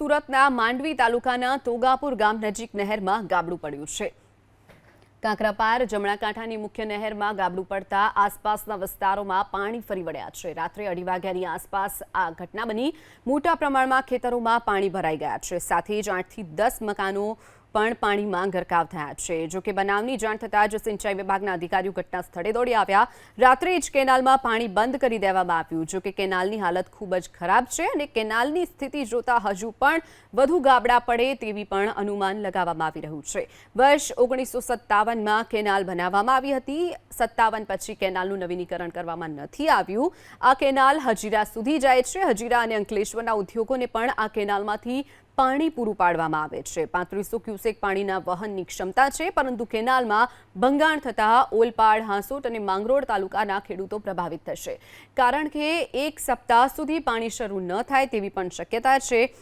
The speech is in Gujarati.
સુરતના માંડવી તાલુકાના તોગાપુર ગામ નજીક નહેરમાં ગાબડું પડ્યું છે। કાંકરાપાર જમણા કાંઠાની મુખ્ય નહેરમાં ગાબડું પડતા આસપાસના વિસ્તારોમાં પાણી ફરી વળ્યા છે। રાત્રે 2:30 વાગ્યાની આસપાસ આ ઘટના બની। મોટા પ્રમાણમાં ખેતરોમાં પાણી ભરાઈ ગયા છે। સાથે જ 8 થી 10 મકાનો પણ પાણીમાં ગરકાવ થયા છે। જો કે બનાવની જાણ થતાં જ સિંચાઈ વિભાગના અધિકારીઓ ઘટના સ્થળે દોડી આવ્યા। રાત્રે જ કેનાલમાં પાણી બંધ કરી દેવામાં આવ્યું। જો કે કેનાલની હાલત ખૂબ જ ખરાબ છે અને કેનાલની સ્થિતિ જોતા હજુ પણ વધુ ગાબડા પડે તેવી પણ અનુમાન લગાવવામાં આવી રહ્યું છે। વર્ષ 1957માં કેનાલ બનાવવામાં આવી હતી। 57 પછી કેનાલનું નવીનીકરણ કરવામાં નથી આવ્યું। આ કેનાલ હજીરા સુધી જાય છે। હજીરા અને અંકલેશ્વરના ઉદ્યોગોને પણ આ કેનાલમાંથી પાણી પૂરું પાડવામાં આવે છે। 3500 ક્યુસેક પાણીના વહનની ક્ષમતા છે, પરંતુ કેનાલમાં ભંગાણ થતાં ઓલપાડ, હાંસોટ અને માંગરોળ તાલુકાના ખેડૂતો પ્રભાવિત થશે, કારણ કે 1 સપ્તાહ સુધી પાણી શરૂ ન થાય તેવી પણ શક્યતા છે।